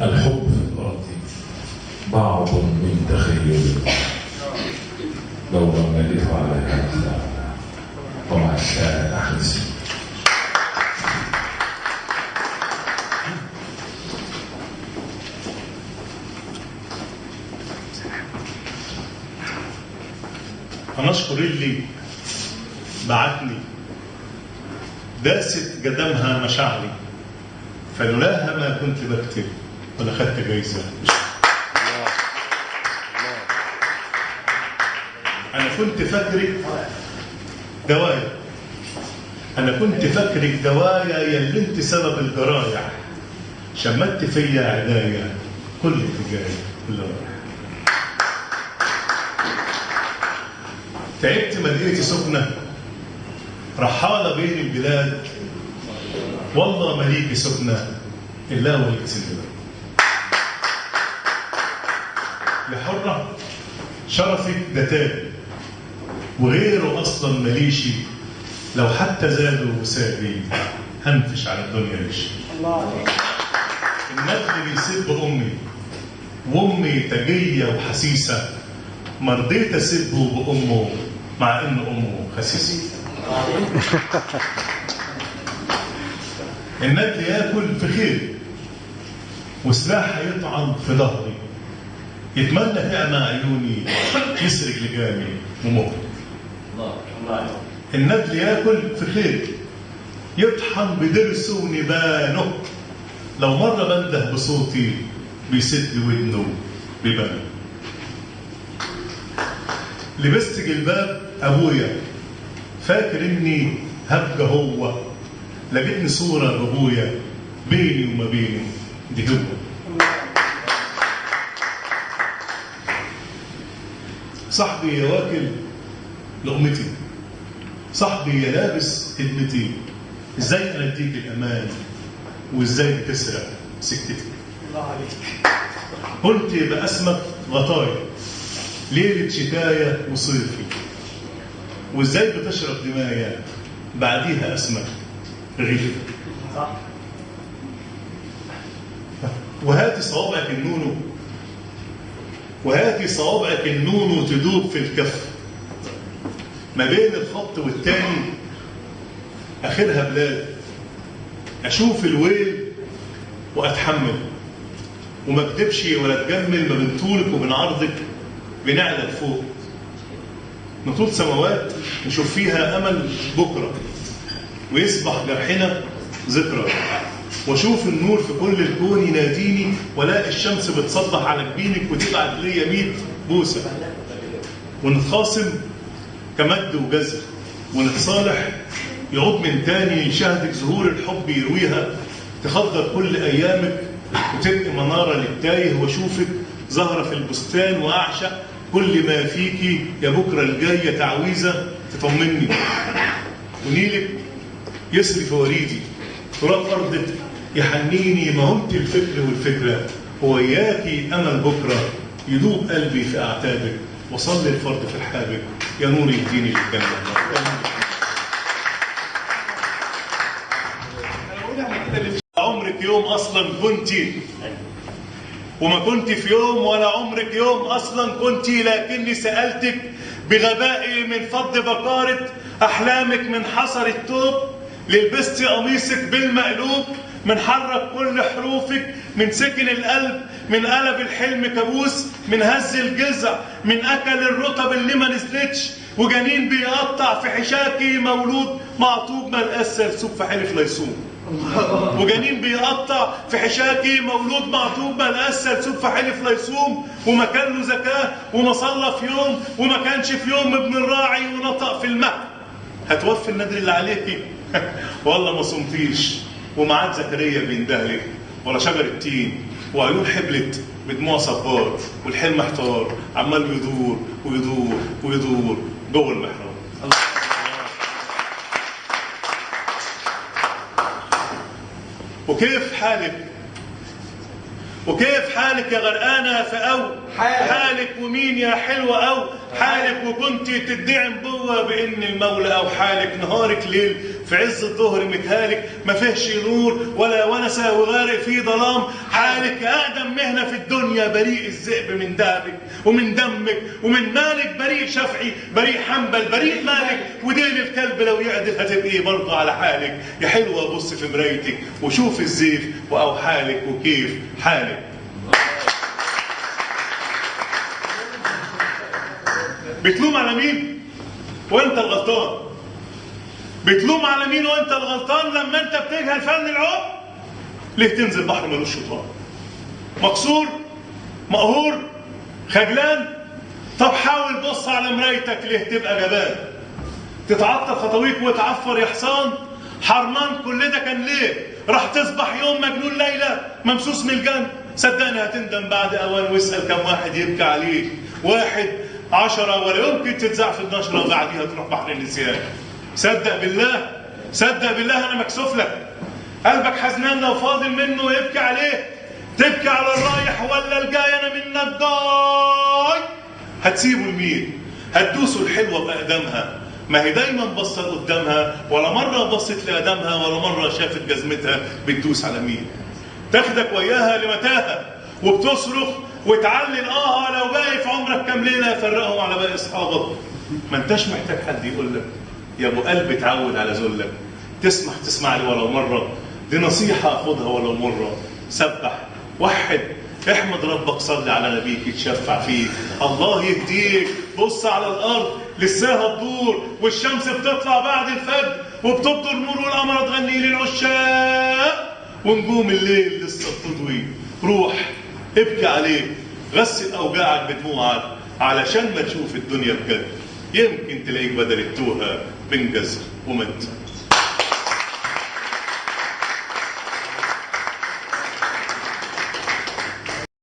الحب في الأرض بعض من تخيل لو رميته على هذا ومع الشارع أحدث. هنشكر اللي بعتني داست قدمها مشاعري، فلولاها ما كنت بكتب ولا خدت جايزة. أنا كنت فاكرك دوايا، أنا كنت فاكرك دوايا يلي أنت سبب الجرايع، شمت فيا عدايا كل اتجاهي كل رايح. تعبت ما لقيتي سكنة رحالة بين البلاد، والله ما ليكي سكنة إلا وليك سندباد. يا حرة شرفك ده تاج وغيره أصلا ماليشي، لو حتى زادوا وسابي هنفش على الدنيا ليش. النبي بيسب أمي وأمي تجية وحسيسة، ما رضيت أسبه بأمه مع إن أمه خسيسة. الندل ياكل في خير وسلاح يطعن في ظهري، يتمنى تعمى عيوني يسرق لجامي ومهري. الندل ياكل في خير يطحن بدرسه ونبانه، لو مرة بنده بصوتي بيسد ودنه ببانه. لبست جلباب أبويا فاكر إني هبقى هو، لقيتني صورة بأبويا بيني وما بينه دي هو. صاحبي يا واكل لقمتي، صاحبي يا لابس هدمتي، ازاي انا اديك الامان وازاي بتسرق سكتي. الله عليك. قلت باسمك غطايا ليله شتايا وصيفي، وازاي بتشرب دمايا بعديها اسمك غيري. صح. وهاتي صوابعك النونو، وهاتي صوابعك النونو تدوب في الكف، ما بين الخط والتاني اخرها بلاد، اشوف الويل واتحمل، وما اكدبش ولا اتجمل، ما بين طولك وبين عرضك بنعلى لفوق، نطول سماوات نشوف فيها امل بكره، ويصبح جرحنا ذكرى، واشوف النور في كل الكون يناديني، والاقي الشمس بتصبح على جبينك وتبعت ليا 100 بوسه، ونتخاصم كمد وجزر، ونتصالح يعود من تاني شهدك زهور الحب يرويها، تخضر كل ايامك وتبقي مناره للتايه، واشوفك زهره في البستان واعشق كل ما فيكي، يا بكره الجايه تعويذه تطمني، ونيلك يسري في وريدي، تراب ارضك يحنيني، ما هو انت الفكر والفكره، هو اياكي امل بكره يدوب قلبي في اعتابك، وصلي الفرد في رحابك يا نور يهديني للجنه. عمرك يوم اصلا كنتي وما كنت في يوم، ولا عمرك يوم اصلا كنتي، لكني سالتك بغبائي من فض بكاره احلامك، من حصر التوب لبستي قميصك بالمقلوب، من حرك كل حروفك، من سكن القلب، من قلب الحلم كابوس، من هز الجزع، من اكل الرطب اللي ما نزلتش، وجنين بيقطع في حشاكي مولود معطوب ما لقاش سرسوب في حلف ليصوم. وجنين بيقطع في حشاكي مولود معطوب ما لقاش سرسوب في حلف ليصوم، وما كان له زكاه وما صلى في يوم، وما كانش في يوم ابن الراعي ونطق في المهد. هتوفي النذر اللي عليكي والله ما صمتيش، ومعاد زكريا بيندهلك ولا شجر التين، وعيون حبلت بدموع صبار، والحلم محتار عمال بيدور ويدور ويدور جوه المحراب. وكيف حالك؟ وكيف حالك يا غرقانة في أو حالك، ومين يا حلوة أو حالك وكنت تدعي نبوة بإن المولى أو حالك نهارك ليل في عز الظهر متهالك ما فيهش نور ولا ونسة وغارق في ظلام. حالك أقدم مهنة في الدنيا بريء الذئب من دهبك ومن دمك ومن مالك بريء شافعي بريء حنبل بريء مالك وديل الكلب لو يعدل هتبقي برضه على حالك. يا حلوة بص في مرايتك وشوف الزيف وأو حالك وكيف حالك. بتلوم على مين وانت الغلطان؟ بتلوم على مين وانت الغلطان لما انت بتجهل فن العوم؟ ليه تنزل بحر ملوش شيطان؟ مكسور؟ مقهور؟ خجلان؟ طب حاول بص على مرايتك ليه تبقى جبان؟ تتعطل خطويك وتعفر يا حصان؟ حرمان كل ده كان ليه؟ راح تصبح يوم مجنون ليلة ممسوس من الجن. صدقني هتندم بعد اوان واسأل كم واحد يبكي عليك. 1 10 ولا يمكن تتزع في النشرة وبعديها تروح بحر النسيان. صدق بالله صدق بالله انا مكسوف لك. قلبك حزنان لو فاضل منه يبكي عليه. تبكي على الرايح ولا الجاي؟ انا منك جاي. هتسيبه لمين؟ هتدوسوا الحلوه باقدامها. ما هي دايما بصت قدامها ولا مره بصت لقدامها ولا مره شافت جزمتها بتدوس على مين. تاخدك وياها لمتاهه وبتصرخ وتعلل لو باقي في عمرك كام ليله يفرقهم على باقي اصحابك. ما انتش محتاج حد يقول لك يا ابو قلب اتعود على ذلك. تسمع لي ولو مره، دي نصيحه خدها ولو مره. سبح وحد احمد ربك صلي على نبيك يتشفع فيك. الله يهديك. بص على الارض لساها تدور والشمس بتطلع بعد الفجر وبتبطل نور والقمر تغني للعشاق ونجوم الليل لسه بتضوي. روح ابكي عليك غسل اوجاعك بدموعك علشان ما تشوف الدنيا بجد. يمكن تلاقيك بدل التوهه بين جزر ومد.